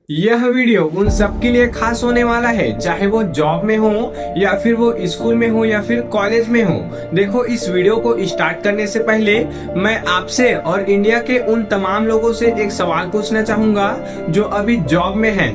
यह वीडियो उन सब के लिए खास होने वाला है, चाहे वो जॉब में हो या फिर वो स्कूल में हो या फिर कॉलेज में हो। देखो, इस वीडियो को स्टार्ट करने से पहले मैं आपसे और इंडिया के उन तमाम लोगों से एक सवाल पूछना चाहूंगा जो अभी जॉब में हैं।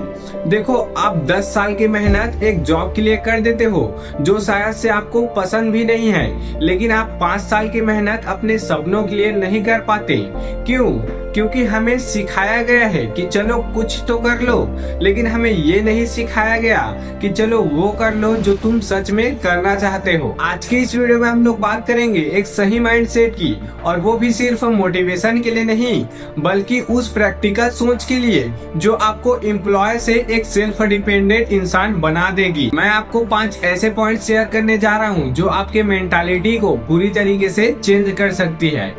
देखो, आप 10 साल की मेहनत एक जॉब के लिए कर देते हो जो शायद से आपको पसंद भी नहीं है, लेकिन आप 5 साल की मेहनत अपने सपनों के लिए नहीं कर पाते। क्यों? क्योंकि हमें सिखाया गया है कि चलो कुछ तो कर लो, लेकिन हमें ये नहीं सिखाया गया कि चलो वो कर लो जो तुम सच में करना चाहते हो। आज की इस वीडियो में हम लोग बात करेंगे एक सही माइंडसेट की, और वो भी सिर्फ मोटिवेशन के लिए नहीं बल्कि उस प्रैक्टिकल सोच के लिए जो आपको एम्प्लॉय से एक सेल्फ डिपेंडेंट इंसान बना देगी। मैं आपको 5 ऐसे पॉइंट शेयर करने जा रहा हूँ जो आपके मेंटालिटी को पूरी तरीके से चेंज कर सकती है।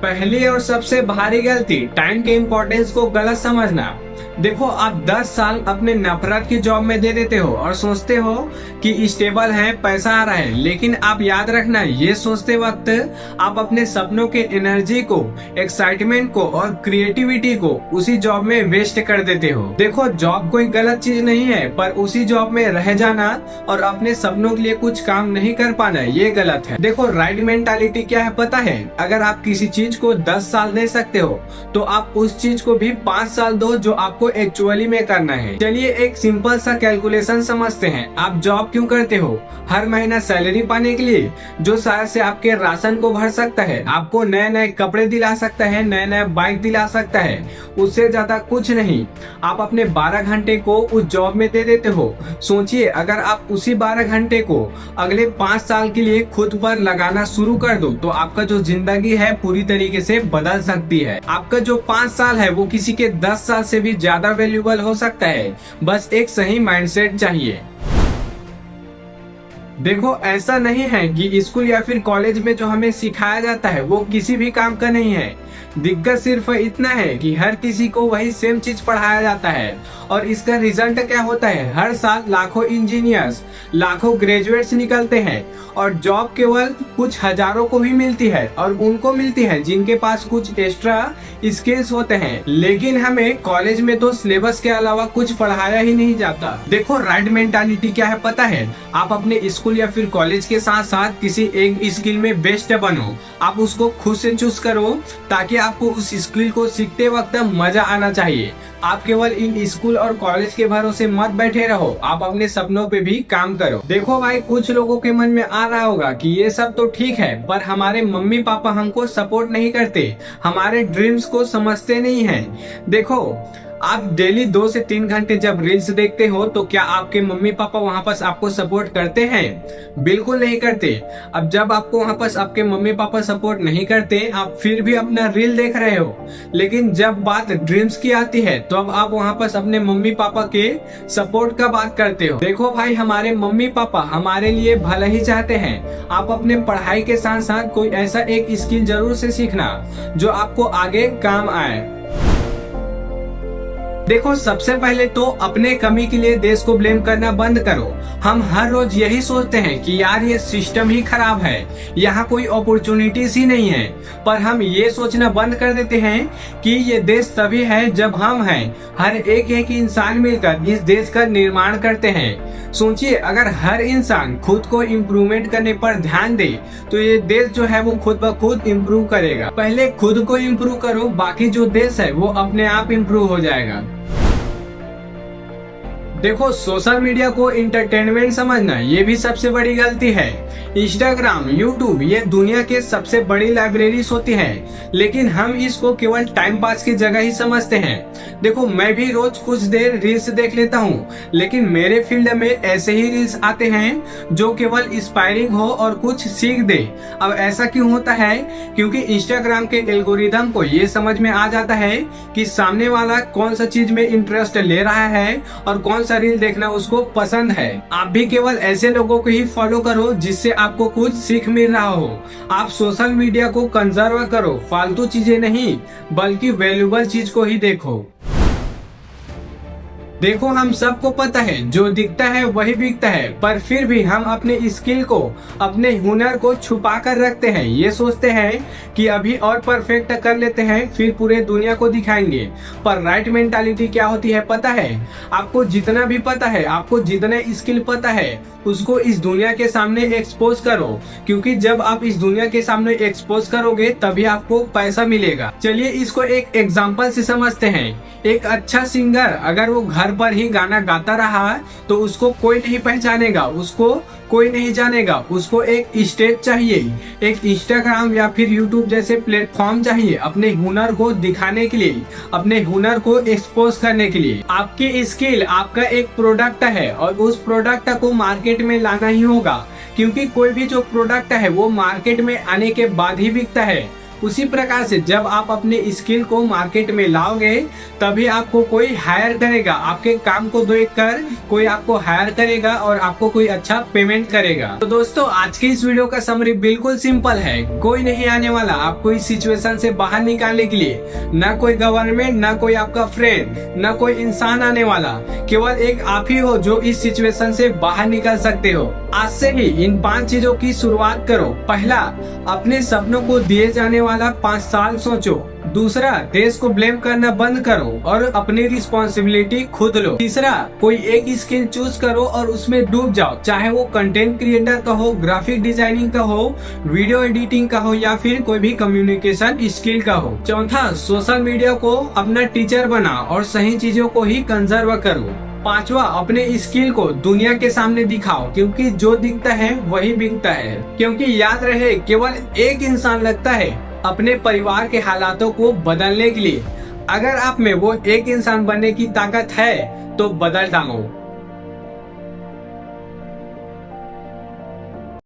पहली और सबसे भारी गलती, टाइम के इम्पोर्टेंस को गलत समझना। देखो, आप 10 साल अपने नफरत की जॉब में दे देते हो और सोचते हो कि स्टेबल है, पैसा आ रहा है, लेकिन आप याद रखना, ये सोचते वक्त आप अपने सपनों के एनर्जी को, एक्साइटमेंट को और क्रिएटिविटी को उसी जॉब में वेस्ट कर देते हो। देखो, जॉब कोई गलत चीज नहीं है, पर उसी जॉब में रह जाना और अपने सपनों के लिए कुछ काम नहीं कर पाना, ये गलत है। देखो, राइट मेंटालिटी क्या है पता है? अगर आप किसी चीज को 10 साल दे सकते हो तो आप उस चीज को भी 5 साल दो जो आपको एक्चुअली में करना है। चलिए एक सिंपल सा कैलकुलेशन समझते हैं। आप जॉब क्यों करते हो? हर महीना सैलरी पाने के लिए, जो शायद से आपके राशन को भर सकता है, आपको नए नए कपड़े दिला सकता है, नए नए बाइक दिला सकता है, उससे ज्यादा कुछ नहीं। आप अपने 12 घंटे को उस जॉब में दे देते हो। सोचिए, अगर आप उसी 12 घंटे को अगले 5 साल के लिए खुद पर लगाना शुरू कर दो तो आपका जो जिंदगी है पूरी तरीके से बदल सकती है। आपका जो 5 साल है वो किसी के 10 साल से भी ज्यादा वैल्यूएबल हो सकता है। बस एक सही माइंडसेट चाहिए। देखो, ऐसा नहीं है कि स्कूल या फिर कॉलेज में जो हमें सिखाया जाता है वो किसी भी काम का नहीं है। दिक्कत सिर्फ इतना है कि हर किसी को वही सेम चीज पढ़ाया जाता है, और इसका रिजल्ट क्या होता है? हर साल लाखों इंजीनियर्स, लाखों ग्रेजुएट्स निकलते हैं और जॉब केवल कुछ हजारों को ही मिलती है, और उनको मिलती है जिनके पास कुछ एक्स्ट्रा स्किल्स होते हैं। लेकिन हमें कॉलेज में तो सिलेबस के अलावा कुछ पढ़ाया ही नहीं जाता। देखो, राइट मेंटालिटी क्या है पता है? आप अपने स्कूल या फिर कॉलेज के साथ साथ किसी एक स्किल में बेस्ट बनो। आप उसको खुद से चूज करो ताकि आपको उस स्किल को सीखते वक्त मजा आना चाहिए। आप केवल इन स्कूल और कॉलेज के भरोसे मत बैठे रहो, आप अपने सपनों पे भी काम करो। देखो भाई, कुछ लोगों के मन में आ रहा होगा कि ये सब तो ठीक है, पर हमारे मम्मी पापा हमको सपोर्ट नहीं करते, हमारे ड्रीम्स को समझते नहीं हैं। देखो, आप डेली 2 से 3 घंटे जब रील्स देखते हो तो क्या आपके मम्मी पापा वहाँ पर आपको सपोर्ट करते हैं? बिल्कुल नहीं करते। अब जब आपको वहाँ पर आपके मम्मी पापा सपोर्ट नहीं करते, आप फिर भी अपना रील देख रहे हो, लेकिन जब बात ड्रीम्स की आती है तो अब आप वहाँ पर अपने मम्मी पापा के सपोर्ट का बात करते हो। देखो भाई, हमारे मम्मी पापा हमारे लिए भला ही चाहते हैं। आप अपने पढ़ाई के साथ साथ कोई ऐसा एक स्किल जरूर से सीखना जो आपको आगे काम आए। देखो, सबसे पहले तो अपने कमी के लिए देश को ब्लेम करना बंद करो। हम हर रोज यही सोचते हैं कि यार ये सिस्टम ही खराब है, यहाँ कोई अपॉर्चुनिटीज ही नहीं है, पर हम ये सोचना बंद कर देते हैं कि ये देश तभी है जब हम हैं। हर एक इंसान मिलकर इस देश का निर्माण करते हैं। सोचिए, अगर हर इंसान खुद को इम्प्रूवमेंट करने पर ध्यान दे तो ये देश जो है वो खुद ब खुद इम्प्रूव करेगा। पहले खुद को इम्प्रूव करो, बाकी जो देश है वो अपने आप इम्प्रूव हो जाएगा। देखो, सोशल मीडिया को इंटरटेनमेंट समझना ये भी सबसे बड़ी गलती है। इंस्टाग्राम, यूट्यूब ये दुनिया के सबसे बड़ी लाइब्रेरीज होती है, लेकिन हम इसको केवल टाइम पास की जगह ही समझते हैं। देखो, मैं भी रोज कुछ देर रील्स देख लेता हूँ, लेकिन मेरे फील्ड में ऐसे ही रील्स आते हैं जो केवल इंस्पायरिंग हो और कुछ सीख दे। अब ऐसा क्यों होता है? क्योंकि इंस्टाग्राम के एल्गोरिदम को ये समझ में आ जाता है कि सामने वाला कौन सा चीज में इंटरेस्ट ले रहा है और कौन सा रील देखना उसको पसंद है। आप भी केवल ऐसे लोगों को ही फॉलो करो जिससे आपको कुछ सीख मिल रहा हो। आप सोशल मीडिया को कंजर्व करो, फालतू चीजें नहीं बल्कि वैल्यूएबल चीज को ही देखो। देखो हम सबको पता है जो दिखता है वही बिकता है, पर फिर भी हम अपने स्किल को, अपने हुनर को छुपा कर रखते हैं। ये सोचते हैं कि अभी और परफेक्ट कर लेते हैं फिर पूरे दुनिया को दिखाएंगे। पर राइट मेंटालिटी क्या होती है पता है? आपको जितना भी पता है, आपको जितने स्किल पता है, उसको इस दुनिया के सामने एक्सपोज करो, क्योंकि जब आप इस दुनिया के सामने एक्सपोज करोगे तभी आपको पैसा मिलेगा। चलिए इसको एक एग्जांपल से समझते हैं। एक अच्छा सिंगर अगर वो घर पर ही गाना गाता रहा तो उसको कोई नहीं पहचानेगा, उसको कोई नहीं जानेगा। उसको एक स्टेज चाहिए, एक इंस्टाग्राम या फिर यूट्यूब जैसे प्लेटफॉर्म चाहिए अपने हुनर को दिखाने के लिए, अपने हुनर को एक्सपोज करने के लिए। आपकी स्किल आपका एक प्रोडक्ट है और उस प्रोडक्ट को मार्केट में लाना ही होगा, क्योंकि कोई भी जो प्रोडक्ट है वो मार्केट में आने के बाद ही बिकता है। उसी प्रकार से जब आप अपने स्किल को मार्केट में लाओगे तभी आपको कोई हायर करेगा, आपके काम को देखकर कोई आपको हायर करेगा और आपको कोई अच्छा पेमेंट करेगा। तो दोस्तों आज की इस वीडियो का समरी बिल्कुल सिंपल है। कोई नहीं आने वाला आपको इस सिचुएशन से बाहर निकालने के लिए, ना कोई गवर्नमेंट, ना कोई आपका फ्रेंड, ना कोई इंसान आने वाला। केवल एक आप ही हो जो इस सिचुएशन से बाहर निकल सकते हो। आज से ही इन 5 चीजों की शुरुआत करो। पहला, अपने सपनों को दिए जाने वाला 5 साल सोचो। दूसरा, देश को ब्लेम करना बंद करो और अपनी रिस्पॉन्सिबिलिटी खुद लो। तीसरा, कोई एक स्किल चूज करो और उसमें डूब जाओ, चाहे वो कंटेंट क्रिएटर का हो, ग्राफिक डिजाइनिंग का हो, वीडियो एडिटिंग का हो या फिर कोई भी कम्युनिकेशन स्किल का हो। चौथा, सोशल मीडिया को अपना टीचर बना और सही चीजों को ही कंजर्व करो। पांचवा, अपने स्किल को दुनिया के सामने दिखाओ, क्योंकि जो दिखता है वही बिकता है। क्योंकि याद रहे, केवल एक इंसान लगता है अपने परिवार के हालातों को बदलने के लिए। अगर आप में वो एक इंसान बनने की ताकत है तो बदल डालो।